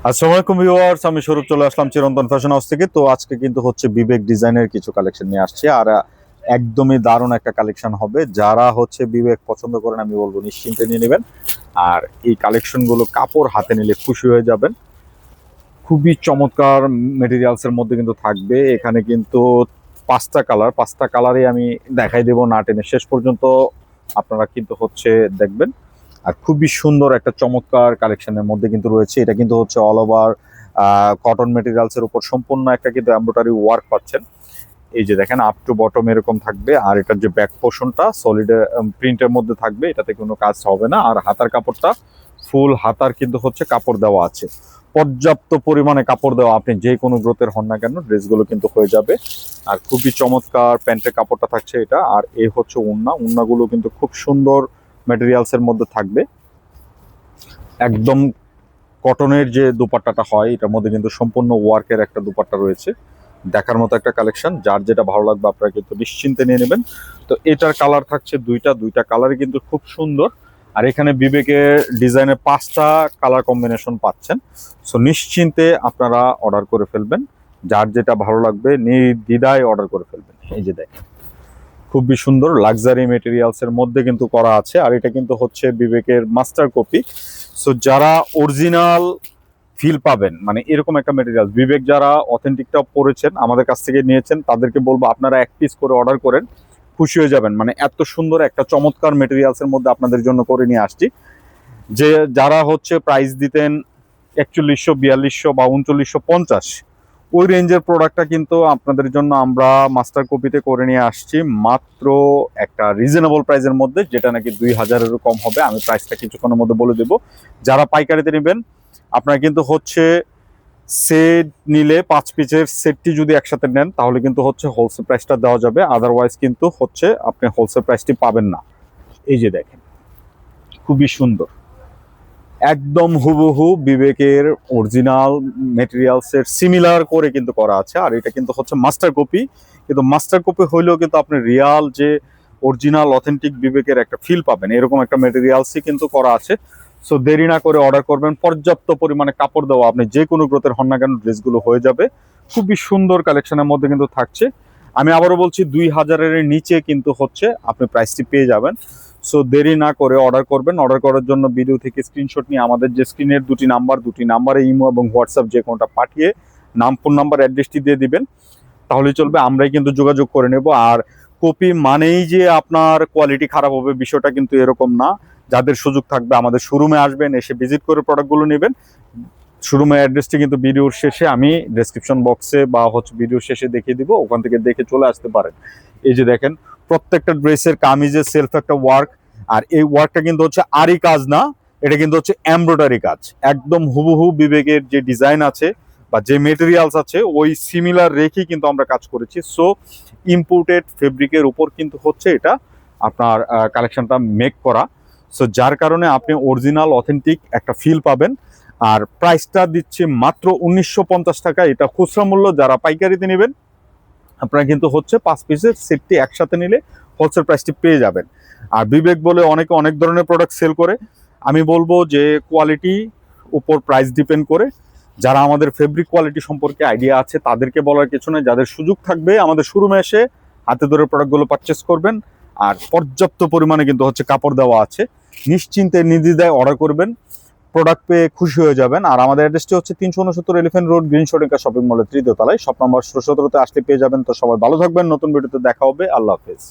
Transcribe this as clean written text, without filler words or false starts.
আসসালামু আলাইকুম ভিউয়ার্স, আমি স্বরূপ চলে আসলাম চিরন্তন ফ্যাশন হাউস থেকে। তো আজকে কিন্তু হচ্ছে বিবেক ডিজাইনের কিছু কালেকশন নিয়ে আসছি, আর একদমই দারুণ একটা কালেকশন হবে। যারা হচ্ছে বিবেক পছন্দ করেন আমি বলবো নিশ্চিন্তে নিয়ে নেবেন। আর এই কালেকশন গুলো কাপড় হাতে নিলে খুশি হয়ে যাবেন। খুবই চমৎকার মেটেরিয়ালস এর মধ্যে কিন্তু থাকবে। এখানে কিন্তু পাঁচটা কালারই আমি দেখাই দেবো না টেনে শেষ পর্যন্ত, আপনারা কিন্তু হচ্ছে দেখবেন। আর খুবই সুন্দর একটা চমৎকার কালেকশনের মধ্যে কিন্তু রয়েছে। এটা কিন্তু হচ্ছে অল ওভার কটন মেটেরিয়ালস এর উপর সম্পূর্ণ একটা কিন্তু এমব্রয়ডারি ওয়ার্ক পাচ্ছেন। এই যে দেখেন আপ টু বটম এরকম থাকবে, আর এটার যে ব্যাক পোর্শনটা সলিড প্রিন্টের মধ্যে থাকবে, এটাতে কোনো কাজ হবে না। আর হাতার কাপড়টা ফুল হাতার কিন্তু হচ্ছে কাপড় দেওয়া আছে, পর্যাপ্ত পরিমাণে কাপড় দেওয়া। আপনি যে কোনো গ্রোথের হন না কেন ড্রেসগুলো কিন্তু হয়ে যাবে। আর খুবই চমৎকার প্যান্টের কাপড়টা থাকছে এটা। আর এই হচ্ছে উন্নাগুলো কিন্তু খুব সুন্দর ম্যাটেরিয়ালস এর মধ্যে থাকবে। একদম কটনের যে দুপাট্টাটা হয় এটার মধ্যে কিন্তু সম্পূর্ণ ওয়ার্কের একটা দুপাট্টা রয়েছে। দেখার মতো একটা কালেকশন, যার যেটা ভালো লাগবে আপনারা কিন্তু নিশ্চিন্তে নিয়ে নেবেন। তো এটার কালার থাকছে দুইটা কালারই কিন্তু খুব সুন্দর। আর এখানে বিবেকের ডিজাইনের 5টা কালার কম্বিনেশন পাচ্ছেন। সো নিশ্চিন্তে আপনারা অর্ডার করে ফেলবেন, যার যেটা ভালো লাগবে নির্দ্বিধায় অর্ডার করে ফেলবেন। এই যে দেখেন খুবই সুন্দর লাক্সারি মেটেরিয়ালস এর মধ্যে কিন্তু করা আছে। আর এটা কিন্তু হচ্ছে বিবেকের মাস্টার কপি। সো যারা অরিজিনাল ফিল পাবেন, মানে এরকম একটা মেটেরিয়াল বিবেক যারা অথেন্টিকটা পড়েছেন আমাদের কাছ থেকে নিয়েছেন, তাদেরকে বলবো আপনারা এক পিস করে অর্ডার করেন, খুশি হয়ে যাবেন। মানে এত সুন্দর একটা চমৎকার মেটেরিয়ালস এর মধ্যে আপনাদের জন্য করে নিয়ে আসছি। যে যারা হচ্ছে প্রাইস দিতেন 4100, 4200 বা 3950, ওই রেঞ্জের প্রোডাক্টটা কিন্তু আপনাদের জন্য আমরা মাস্টার কপিতে করে নিয়ে আসছি মাত্র একটা রিজনেবল প্রাইসের মধ্যে, যেটা নাকি 2000-এরও কম হবে। আমি প্রাইসটা কিছুক্ষণের মধ্যে বলে দেবো। যারা পাইকারিতে নেবেন আপনারা কিন্তু হচ্ছে সেট নিলে 5 পিসের সেটটি যদি একসাথে নেন তাহলে কিন্তু হচ্ছে হোলসেল প্রাইসটা দেওয়া যাবে, আদারওয়াইজ কিন্তু হচ্ছে আপনি হোলসেল প্রাইসটি পাবেন না। এই যে দেখেন খুবই সুন্দর, একদম হুবহু বিবেকের অরিজিনাল মেটেরিয়ালস এর সিমিলার করে কিন্তু করা আছে। আর এটা কিন্তু হচ্ছে মাস্টার কপি, কিন্তু মাস্টার কপি হইলেও কিন্তু আপনি রিয়াল যে অরিজিনাল অথেন্টিক বিবেকের একটা ফিল পাবেন, এরকম একটা মেটেরিয়ালসই কিন্তু করা আছে। সো দেরি না করে অর্ডার করবেন, পর্যাপ্ত পরিমাণে কাপড় দেওয়া, আপনি যে কোনো গ্রোথের হন না কেন ড্রেসগুলো হয়ে যাবে। খুবই সুন্দর কালেকশনের মধ্যে কিন্তু থাকছে। আমি আবারও বলছি 2000-এর নিচে কিন্তু হচ্ছে আপনি প্রাইসটি পেয়ে যাবেন। সো দেরি না করে অর্ডার করবেন। অর্ডার করার জন্য ভিডিও থেকে স্ক্রিনশট নিয়ে আমাদের যে স্ক্রিনের দুটি নাম্বারে ইমো এবং হোয়াটসঅ্যাপ যে কোনটা পাঠিয়ে নাম, ফোন নাম্বার, অ্যাড্রেসটি দিয়ে দিবেন, তাহলেই চলবে। আমরাই কিন্তু যোগাযোগ করে নেব। আর কপি মানেই যে আপনার কোয়ালিটি খারাপ হবে বিষয়টা কিন্তু এরকম না। যাদের সুযোগ থাকবে আমাদের শোরুমে আসবেন, এসে ভিজিট করে প্রোডাক্টগুলো নেবেন। শোরুমের অ্যাড্রেসটি কিন্তু ভিডিওর শেষে আমি ডেসক্রিপশন বক্সে বা হচ্ছে ভিডিওর শেষে দেখিয়ে দিব, ওখান থেকে দেখে চলে আসতে পারেন। এই যে দেখেন প্রত্যেকটা ড্রেসের কামিজের সেলফ একটা ওয়ার্ক। আর এই ওয়ার্কটা কিন্তু হচ্ছে আরি কাজ না, এটা কিন্তু হচ্ছে এমব্রয়ডারি কাজ। একদম হুবহু বিবেকের যে ডিজাইন আছে বা যে মেটেরিয়ালস আছে ওই সিমিলার রেখেই কিন্তু আমরা কাজ করেছি। সো ইম্পোর্টেড ফেব্রিকের উপর কিন্তু হচ্ছে এটা আপনার কালেকশনটা মেক করা। সো যার কারণে আপনি অরিজিনাল অথেন্টিক একটা ফিল পাবেন। আর প্রাইসটা দিচ্ছি মাত্র 1950 টাকা, এটা খুচরা মূল্য। যারা পাইকারিতে নেবেন আপনারা কিন্তু হচ্ছে 5 পিসের সেটটি একসাথে নিলে হোলসেল প্রাইসটি পেয়ে যাবেন। আর বিবেক বলে অনেকে অনেক ধরনের প্রোডাক্ট সেল করে, আমি বলবো যে কোয়ালিটি উপর প্রাইস ডিপেন্ড করে। যারা আমাদের ফেব্রিক কোয়ালিটি সম্পর্কে আইডিয়া আছে তাদেরকে বলার কিছু নয়, যাদের সুযোগ থাকবে আমাদের শোরুমে এসে হাতে ধরে প্রোডাক্টগুলো পারচেস করবেন। আর পর্যাপ্ত পরিমাণে কিন্তু হচ্ছে কাপড় দেওয়া আছে, নিশ্চিন্তে নির্দ্বিধায় অর্ডার করবেন, প্রোডাক্ট পেয়ে খুশি হয়ে যাবেন। আর আমাদের অ্যাড্রেসটি হচ্ছে 369 এলিফ্যান্ট রোড, গ্রিন শোরেঙ্কা শপিং মলের 3য় তলায়, শপ নম্বর 17-তে আসলে পেয়ে যাবেন। তো সবাই ভালো থাকবেন, নতুন ভিডিওতে দেখা হবে, আল্লাহ হাফেজ।